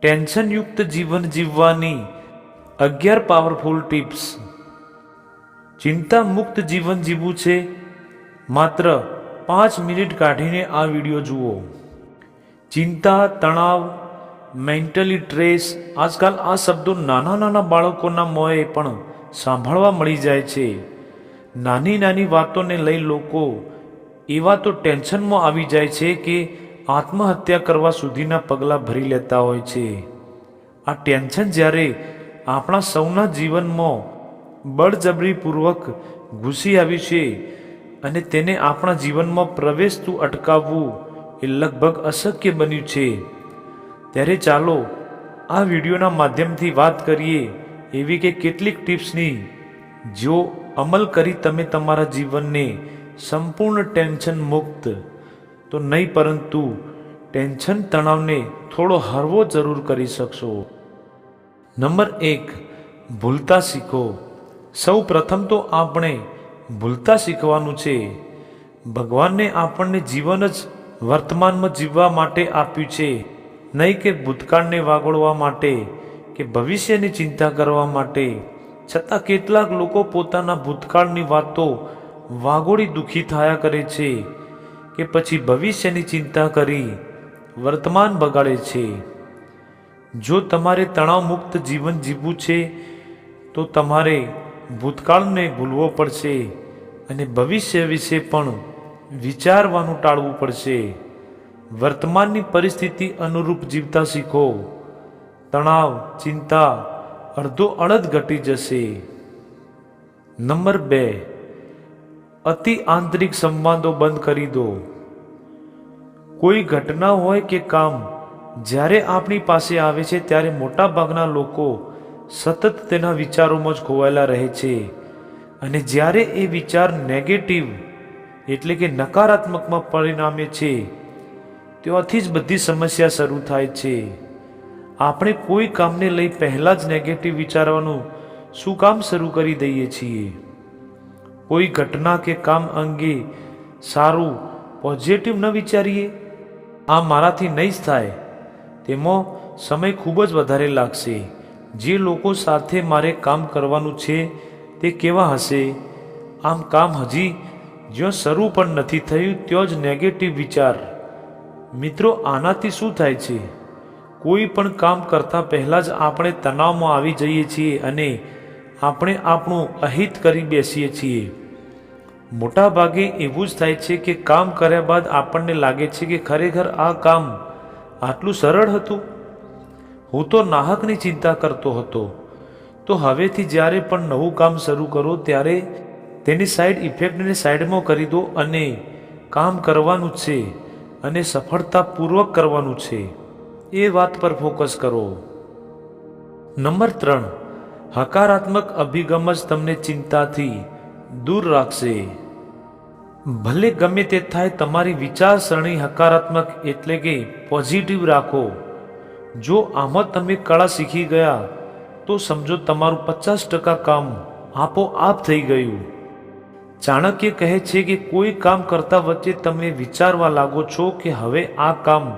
ટેન્શનયુક્ત જીવન જીવવાની 11 powerful tips. ચિંતા મુક્ત જીવન જીવવું છે? માત્ર 5 મિનિટ કાઢીને આ વિડીયો જુઓ. ચિંતા, તણાવ, મેન્ટલી સ્ટ્રેસ, આજકાલ આ શબ્દો નાના નાના બાળકોના મોંએ પણ સાંભળવા મળી જાય છે. નાની નાની વાતોને લઈ લોકો એવા તો ટેન્શનમાં આવી જાય છે કે આત્મહત્યા કરવા સુધીના પગલાં ભરી લેતા હોય છે. આ ટેન્શન જ્યારે આપણા સૌના જીવનમાં બળજબરીપૂર્વક ઘૂસી આવ્યું છે અને તેને આપણા જીવનમાં પ્રવેશતું અટકાવવું એ લગભગ અશક્ય બન્યું છે, ત્યારે ચાલો આ વિડીયોના માધ્યમથી વાત કરીએ એવી કે કેટલીક ટિપ્સની, જો અમલ કરી તમે તમારા જીવનને સંપૂર્ણ ટેન્શન મુક્ત તો નહીં પરંતુ ટેન્શન તણાવને થોડો હળવો જરૂર કરી શકશો. નંબર 1, ભૂલતા શીખો. સૌ પ્રથમ તો આપણે ભૂલતા શીખવાનું છે. ભગવાનને આપણને જીવન જ વર્તમાનમાં જીવવા માટે આપ્યું છે, નહીં કે ભૂતકાળને વાગોળવા માટે કે ભવિષ્યની ચિંતા કરવા માટે. છતાં કેટલાક લોકો પોતાના ભૂતકાળની વાતો વાગોળી દુઃખી થયા કરે છે કે પછી ભવિષ્યની ચિંતા કરી વર્તમાન બગાડે છે. જો તમારે તણાવ મુક્ત જીવન જીવવું છે તો તમારે ભૂતકાળને ભૂલવો પડશે અને ભવિષ્ય વિશે પણ વિચારવાનું ટાળવું પડશે. વર્તમાનની પરિસ્થિતિ અનુરૂપ જીવતા શીખો. તણાવ, ચિંતા અડધો અડધ ઘટી જશે. નંબર 2, અતિ આંતરિક સંવાદો બંધ કરી દો. કોઈ ઘટના હોય કે કામ જ્યારે આપણી પાસે આવે છે ત્યારે મોટાભાગના લોકો સતત તેના વિચારોમાં જ ખોવાયેલા રહે છે, અને જ્યારે એ વિચાર નેગેટિવ એટલે કે નકારાત્મકમાં પરિણામે છે ત્યાંથી જ બધી સમસ્યા શરૂ થાય છે. આપણે કોઈ કામને લઈ પહેલાં જ નેગેટિવ વિચારવાનું શું કામ શરૂ કરી દઈએ છીએ? કોઈ ઘટના કે કામ અંગે સારું પોઝિટિવ ન વિચારીએ? આ મારાથી નહીં જ થાય, તેમાં સમય ખૂબ જ વધારે લાગશે. જે લોકો સાથે મારે કામ કરવાનું છે તે કેવા હશે? આમ કામ હજી જ્યાં શરૂ પણ નથી થયું ત્યાં જ નેગેટિવ વિચાર. મિત્રો, આનાથી શું થાય છે? કોઈ પણ કામ કરતાં પહેલાં જ આપણે તણાવમાં આવી જઈએ છીએ અને આપણે આપણું અહિત કરી બેસીએ છીએ. મોટા ભાગે એવું જ થાય છે કે કામ કર્યા બાદ આપણને લાગે છે કે ખરેખર આ કામ આટલું સરળ હતું. હું તો નાહકની ચિંતા કરતો હતો. તો હવેથી જ્યારે પણ નવું કામ શરૂ કરો ત્યારે તેની સાઈડ ઇફેક્ટને સાઈડમાં કરી દો અને કામ કરવાનું છે અને સફળતાપૂર્વક કરવાનું છે એ વાત પર ફોકસ કરો. નંબર 3, હકારાત્મક અભિગમ જ તમને ચિંતાથી દૂર રાખશે. ભલે ગમે તે થાય, તમારી વિચારસરણી હકારાત્મક એટલે કે પોઝિટિવ રાખો. જો આમાં તમે કળા શીખી ગયા તો સમજો તમારું 50% કામ આપોઆપ થઈ ગયું. ચાણક્ય કહે છે કે કોઈ કામ કરતા વચ્ચે તમે વિચારવા લાગો છો કે હવે આ કામ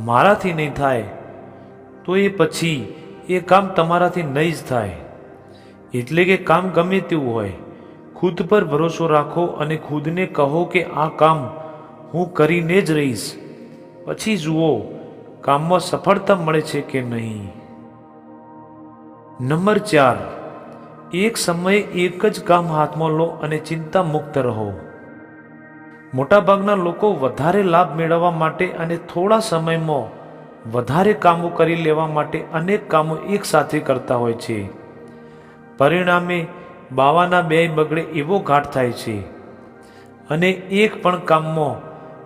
મારાથી નહીં થાય, તો એ પછી એ કામ તમારાથી નહીં જ થાય. એટલે કે કામ ગમે તેવું હોય, ખુદ પર ભરોસો રાખો અને ખુદને કહો કે આ કામ હું કરીને જ રહીશ. પછી જુઓ કામમાં સફળતા મળે છે કે નહીં. નંબર 4, એક સમયે એક જ કામ હાથમાં લો અને ચિંતા મુક્ત રહો. મોટાભાગના લોકો વધારે લાભ મેળવવા માટે અને થોડા સમયમાં વધારે કામો કરી લેવા માટે અનેક કામો એકસાથે કરતા હોય છે. પરિણામે બાવાના 2 બગડે એવો ઘાટ થાય છે અને એક પણ કામમાં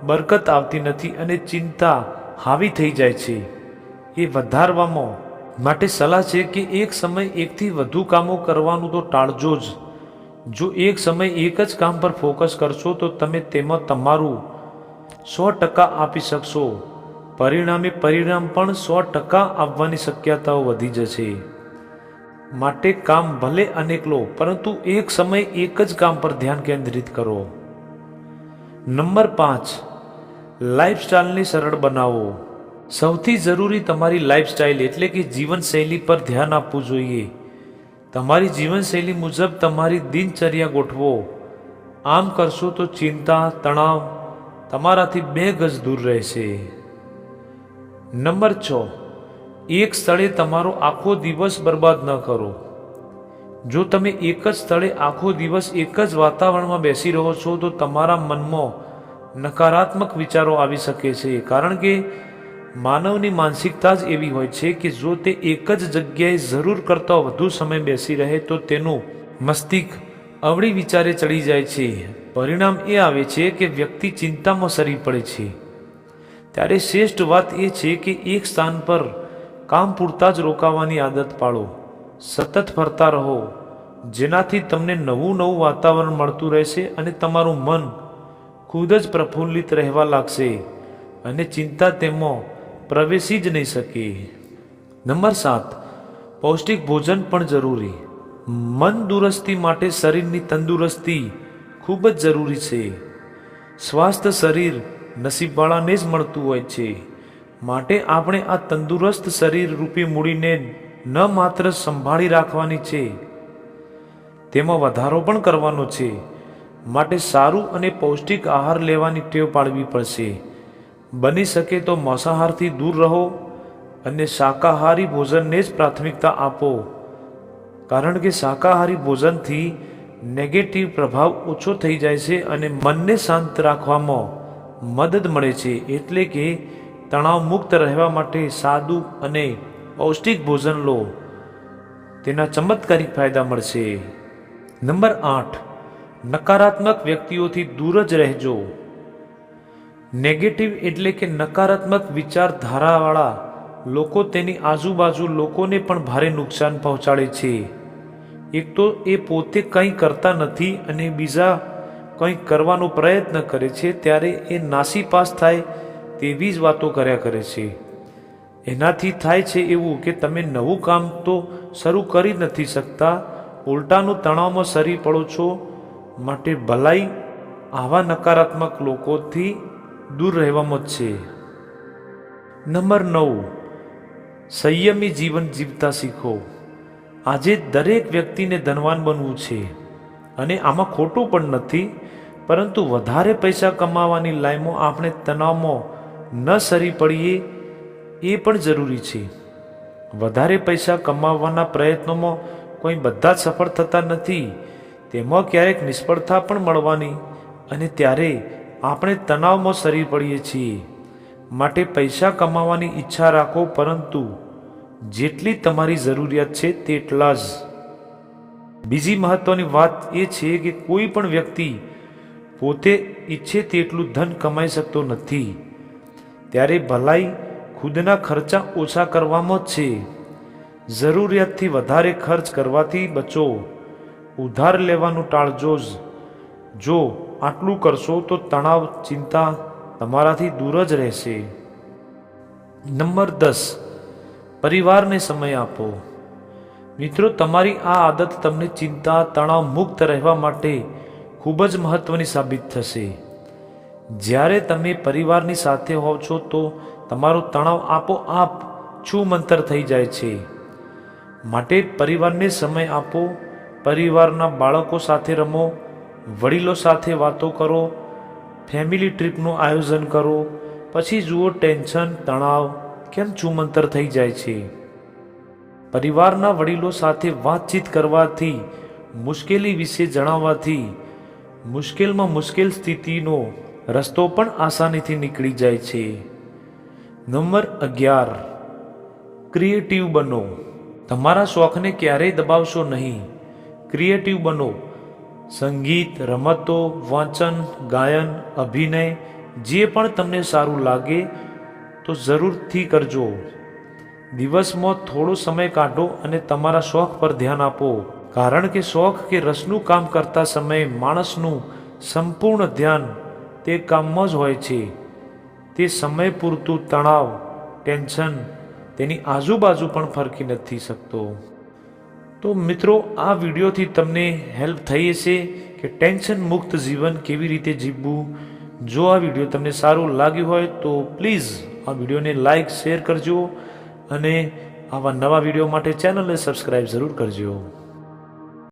બરકત આવતી નથી અને ચિંતા હાવી થઈ જાય છે. એ વધારવામાં માટે સલાહ છે કે એક સમય એકથી વધુ કામો કરવાનું તો ટાળજો જ. જો એક સમય એક જ કામ પર ફોકસ કરશો તો તમે તેમાં તમારું 100% આપી શકશો. પરિણામે પરિણામ પણ 100% આવવાની શક્યતાઓ વધી જશે. માટે કામ ભલે અનેક લો, પરંતુ એક સમય એક જ કામ પર ધ્યાન કેન્દ્રિત કરો. નંબર 5, લાઈફસ્ટાઈલને સરળ બનાવો. સૌથી જરૂરી તમારી લાઈફસ્ટાઈલ એટલે કે જીવનશૈલી પર ધ્યાન આપવું જોઈએ. તમારી જીવનશૈલી મુજબ તમારી દિનચર્યા ગોઠવો. આમ કરશો તો ચિંતા, તણાવ તમારાથી 2 ગજ દૂર રહેશે. નંબર 6, એક સ્થળે તમારો આખો દિવસ બરબાદ ન કરો. જો તમે એક જ સ્થળે આખો દિવસ એક જ વાતાવરણમાં બેસી રહો છો તો તમારા મનમાં નકારાત્મક વિચારો આવી શકે છે. કારણ કે માનવની માનસિકતા જ એવી હોય છે કે જો તે એક જ જગ્યાએ જરૂર કરતાં વધુ સમય બેસી રહે તો તેનું મસ્તિષ્ક અવળી વિચારે ચડી જાય છે. પરિણામ એ આવે છે કે વ્યક્તિ ચિંતામાં સરી પડે છે. ત્યારે શ્રેષ્ઠ વાત એ છે કે એક સ્થાન પર કામ પૂરતા જ રોકાવાની આદત પાડો. સતત ફરતા રહો, જેનાથી તમને નવું વાતાવરણ મળતું રહેશે અને તમારું મન ખુદ જ પ્રફુલ્લિત રહેવા લાગશે અને ચિંતા તેમાં પ્રવેશી જ નહીં શકે. નંબર 7, પૌષ્ટિક ભોજન પણ જરૂરી. મન દુરસ્તી માટે શરીરની તંદુરસ્તી ખૂબ જ જરૂરી છે. સ્વાસ્થ્ય શરીર નસીબવાળાને જ મળતું હોય છે. માટે આપણે આ તંદુરસ્ત શરીર રૂપી મૂડીને ન માત્ર સંભાળી રાખવાની છે, તેમાં વધારો પણ કરવાનો છે. માટે સારું અને પૌષ્ટિક આહાર લેવાની ટેવ પાડવી પડશે. બની શકે તો માંસાહારથી દૂર રહો અને શાકાહારી ભોજનને જ પ્રાથમિકતા આપો. કારણ કે શાકાહારી ભોજનથી નેગેટિવ પ્રભાવ ઓછો થઈ જાય છે અને મનને શાંત રાખવામાં મદદ મળે છે. એટલે કે તણાવ મુક્ત રહેવા માટે સાદું અને પૌષ્ટિક ભોજન લો, તેના ચમત્કારિક ફાયદા મળશે. નંબર 8, નકારાત્મક વ્યક્તિઓથી દૂર જ રહેજો. નેગેટિવ એટલે કે નકારાત્મક વિચારધારાવાળા લોકો તેની આજુબાજુ લોકોને પણ ભારે નુકસાન પહોંચાડે છે. એક તો એ પોતે કંઈ કરતા નથી અને બીજા કંઈ કરવાનો પ્રયત્ન કરે છે ત્યારે એ નાસીપાસ થાય તેવી જ વાતો કર્યા કરે છે. એનાથી થાય છે એવું કે તમે નવું કામ તો શરૂ કરી નથી શકતા, ઉલટાનું તણાવમાં સરી પડો છો. માટે ભલાઈ આવા નકારાત્મક લોકોથી દૂર રહેવામાં જ છે. નંબર 9, સંયમી જીવન જીવતા શીખો. આજે દરેક વ્યક્તિને ધનવાન બનવું છે અને આમાં ખોટું પણ નથી, પરંતુ વધારે પૈસા કમાવાની લાઈનમાં આપણે તણાવમાં ન સરી પડીએ એ પણ જરૂરી છે. વધારે પૈસા કમાવવાના પ્રયત્નોમાં કોઈ બધા જ સફળ થતા નથી. તેમાં ક્યારેક નિષ્ફળતા પણ મળવાની અને ત્યારે આપણે તણાવમાં સરી પડીએ છીએ. માટે પૈસા કમાવાની ઈચ્છા રાખો, પરંતુ જેટલી તમારી જરૂરિયાત છે તેટલા જ. બીજી મહત્વની વાત એ છે કે કોઈ પણ વ્યક્તિ પોતે ઈચ્છે તેટલું ધન કમાઈ શકતો નથી. ત્યારે ભલાઈ ખુદના ખર્ચા ઓછા કરવામાં જ છે. જરૂરિયાતથી વધારે ખર્ચ કરવાથી બચો. ઉધાર લેવાનું ટાળજો જ. જો આટલું કરશો તો તણાવ, ચિંતા તમારાથી દૂર જ રહેશે. નંબર 10, પરિવારને સમય આપો. મિત્રો, તમારી આ આદત તમને ચિંતા, તણાવ મુક્ત રહેવા માટે ખૂબ જ મહત્વની સાબિત થશે. જ્યારે તમે પરિવારની સાથે હોવ છો તો તમારો તણાવ આપોઆપ છૂમંતર થઈ જાય છે. માટે પરિવારને સમય આપો. પરિવારના બાળકો સાથે રમો, વડીલો સાથે વાતો કરો, ફેમિલી ટ્રીપનું આયોજન કરો. પછી જુઓ ટેન્શન, તણાવ કેમ છૂમંતર થઈ જાય છે. પરિવારના વડીલો સાથે વાતચીત કરવાથી, મુશ્કેલી વિશે જણાવવાથી મુશ્કેલમાં મુશ્કેલ સ્થિતિનો રસ્તો પણ આસાનીથી નીકળી જાય છે. નંબર 11, ક્રિએટિવ બનો. તમારા શોખને ક્યારેય દબાવશો નહીં. ક્રિએટિવ બનો. સંગીત, રમતો, વાંચન, ગાયન, અભિનય જે પણ તમને સારું લાગે તો જરૂરથી કરજો. દિવસમાં થોડો સમય કાઢો અને તમારા શોખ પર ધ્યાન આપો. કારણ કે શોખ કે રસનું કામ કરતા સમયે માણસનું સંપૂર્ણ ધ્યાન તે કામમાં જ હોય છે. તે સમય પૂરતું તણાવ, ટેન્શન તેની આજુબાજુ પણ ફરકી નથી શકતો. તો મિત્રો, આ વિડીયોથી તમને હેલ્પ થઈ હશે કે ટેન્શન મુક્ત જીવન કેવી રીતે જીવવું. જો આ વિડીયો તમને સારું લાગ્યું હોય તો પ્લીઝ આ વિડીયોને લાઈક શેર કરજો અને આવા નવા વિડીયો માટે ચેનલને સબસ્ક્રાઈબ જરૂર કરજો.